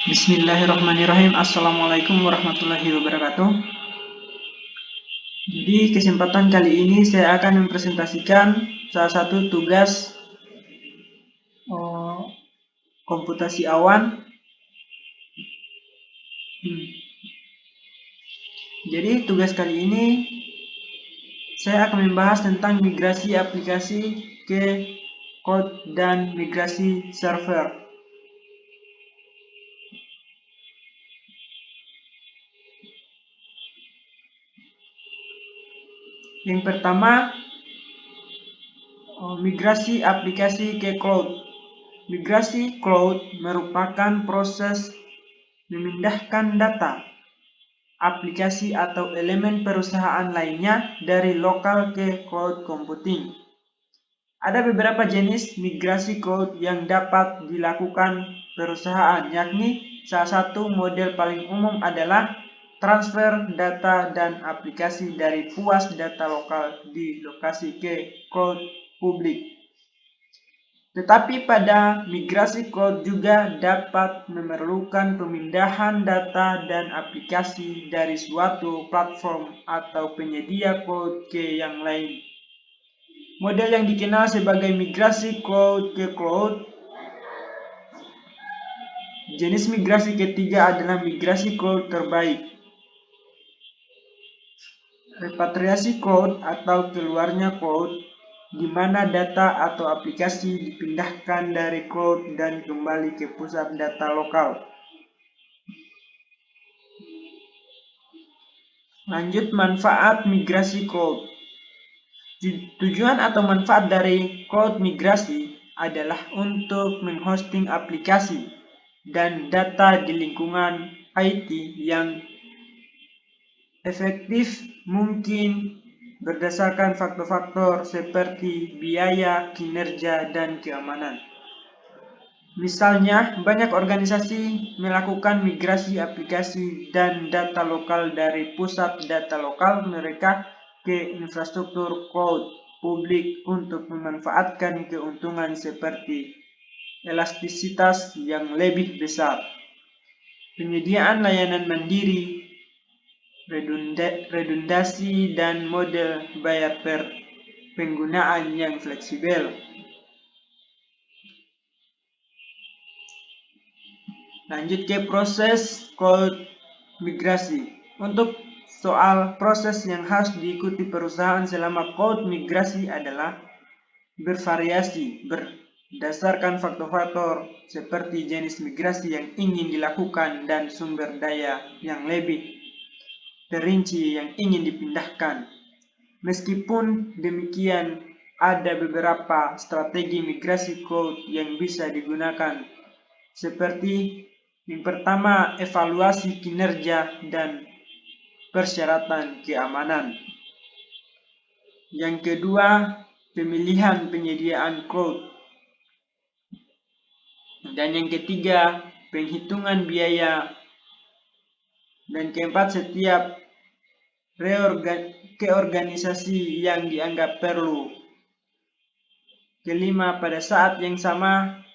Bismillahirrahmanirrahim. Assalamualaikum warahmatullahi wabarakatuh. Di kesempatan kali ini saya akan mempresentasikan salah satu tugas komputasi awan. Jadi tugas kali ini saya akan membahas tentang migrasi aplikasi ke cloud dan migrasi server. Yang pertama, migrasi aplikasi ke cloud. Migrasi cloud merupakan proses memindahkan data, aplikasi atau elemen perusahaan lainnya dari lokal ke cloud computing. Ada beberapa jenis migrasi cloud yang dapat dilakukan perusahaan, yakni salah satu model paling umum adalah transfer data dan aplikasi dari puas data lokal di lokasi ke cloud publik. Tetapi pada migrasi cloud juga dapat memerlukan pemindahan data dan aplikasi dari suatu platform atau penyedia cloud ke yang lain. Model yang dikenal sebagai migrasi cloud ke cloud. Jenis migrasi ketiga adalah migrasi cloud terbaik. Repatriasi cloud atau keluarnya cloud, di mana data atau aplikasi dipindahkan dari cloud dan kembali ke pusat data lokal. Lanjut, manfaat migrasi cloud. Tujuan atau manfaat dari cloud migrasi adalah untuk menghosting aplikasi dan data di lingkungan IT yang efektif mungkin berdasarkan faktor-faktor seperti biaya, kinerja, dan keamanan. Misalnya, banyak organisasi melakukan migrasi aplikasi dan data lokal dari pusat data lokal mereka ke infrastruktur cloud publik untuk memanfaatkan keuntungan seperti elastisitas yang lebih besar, penyediaan layanan mandiri, redundasi, dan model bayar per penggunaan yang fleksibel. Lanjut ke proses cloud migrasi. Untuk soal proses yang harus diikuti perusahaan selama cloud migrasi adalah bervariasi berdasarkan faktor-faktor seperti jenis migrasi yang ingin dilakukan dan sumber daya yang lebih terinci yang ingin dipindahkan. Meskipun demikian, ada beberapa strategi migrasi cloud yang bisa digunakan, seperti yang pertama, evaluasi kinerja dan persyaratan keamanan. Yang kedua, pemilihan penyediaan cloud. Dan yang ketiga, penghitungan biaya. Dan keempat, setiap keorganisasi yang dianggap perlu. Kelima, pada saat yang sama,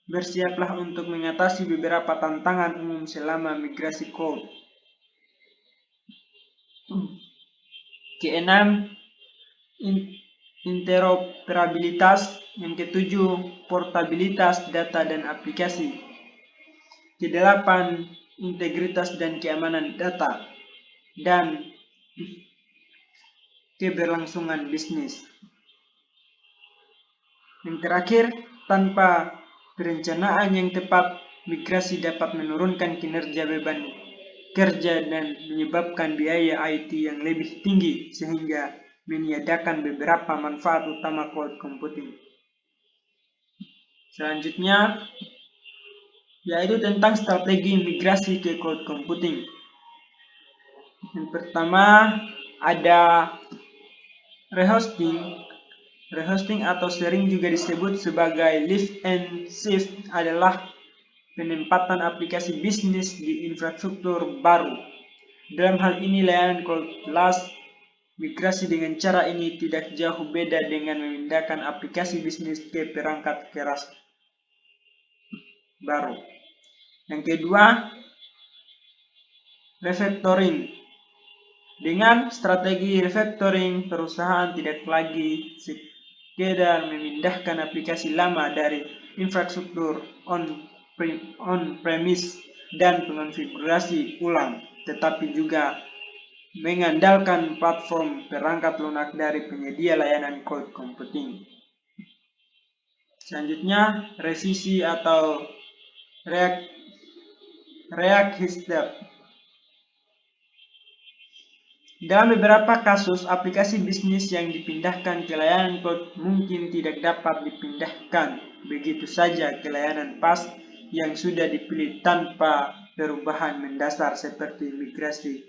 bersiaplah untuk mengatasi beberapa tantangan umum selama migrasi cloud. Keenam, interoperabilitas. Yang ketujuh, portabilitas data dan aplikasi. Kedelapan, integritas dan keamanan data. Dan keberlangsungan bisnis. Yang terakhir, tanpa perencanaan yang tepat, migrasi dapat menurunkan kinerja beban kerja dan menyebabkan biaya IT yang lebih tinggi sehingga meniadakan beberapa manfaat utama cloud computing. Selanjutnya, yaitu tentang strategi migrasi ke cloud computing. Yang pertama, ada rehosting. Rehosting atau sering juga disebut sebagai lift and shift adalah penempatan aplikasi bisnis di infrastruktur baru. Dalam hal ini, layanan cloud migrasi dengan cara ini tidak jauh beda dengan memindahkan aplikasi bisnis ke perangkat keras baru. Yang kedua, refactoring. Dengan strategi refactoring, perusahaan tidak lagi sekedar memindahkan aplikasi lama dari infrastruktur on-premise dan mengonfigurasi ulang, tetapi juga mengandalkan platform perangkat lunak dari penyedia layanan cloud computing. Selanjutnya, revisi atau react-histep. Dalam beberapa kasus, aplikasi bisnis yang dipindahkan ke layanan cloud mungkin tidak dapat dipindahkan begitu saja ke layanan PaaS yang sudah dipilih tanpa perubahan mendasar seperti migrasi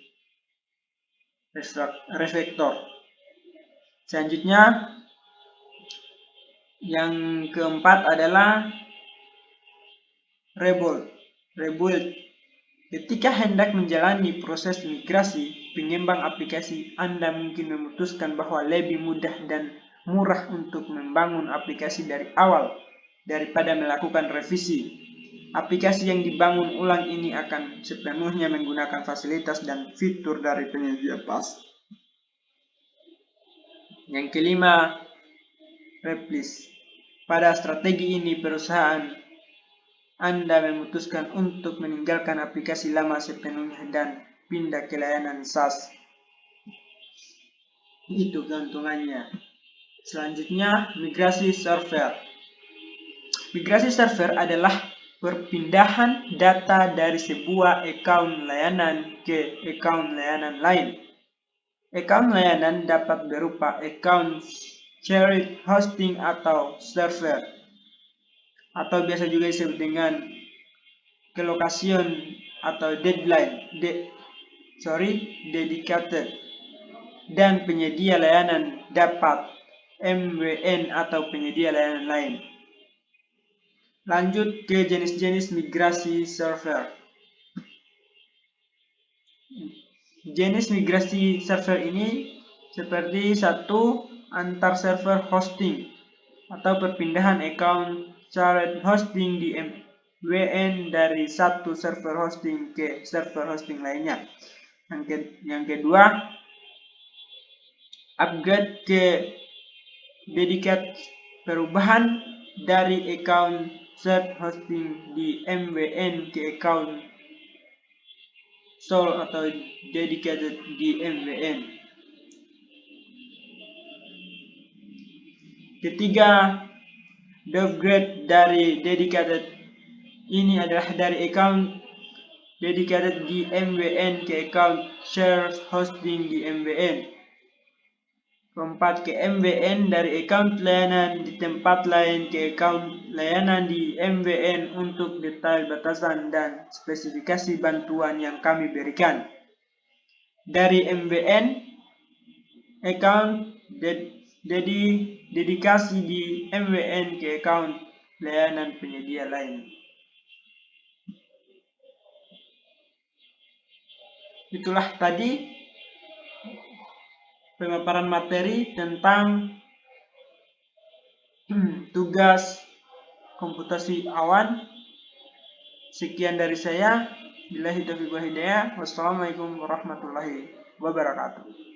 refactor. Selanjutnya, yang keempat adalah rebuild. Ketika hendak menjalani proses migrasi, pengembang aplikasi Anda mungkin memutuskan bahwa lebih mudah dan murah untuk membangun aplikasi dari awal daripada melakukan revisi. Aplikasi yang dibangun ulang ini akan sepenuhnya menggunakan fasilitas dan fitur dari penyedia PaaS. Yang kelima, replace. Pada strategi ini, perusahaan Anda memutuskan untuk meninggalkan aplikasi lama sepenuhnya dan pindah ke layanan SaaS. Itu keuntungannya. Selanjutnya, migrasi server. Migrasi server adalah perpindahan data dari sebuah account layanan ke account layanan lain. Account layanan dapat berupa account shared hosting atau server, atau biasa juga disebut dengan kelocation atau dedicated, dan penyedia layanan dapat MWN atau penyedia layanan lain. Lanjut ke jenis-jenis migrasi server. Jenis migrasi server ini seperti satu, antar server hosting atau perpindahan account shared hosting di MWN dari satu server hosting ke server hosting lainnya. Yang kedua, upgrade ke dedicated, perubahan dari account shared hosting di MWN ke account sole atau dedicated di MWN. Ketiga, downgrade dari dedicated. Ini adalah dari account dedicated di MWN ke account shared hosting di MWN. Keempat, ke MWN dari account layanan di tempat lain ke account layanan di MWN untuk detail batasan dan spesifikasi bantuan yang kami berikan. Dari MWN account dedikasi di MWN ke account layanan penyedia lain. Itulah tadi pemaparan materi tentang tugas komputasi awan. Sekian dari saya. Billahi taufiq wal hidayah. Wassalamualaikum warahmatullahi wabarakatuh.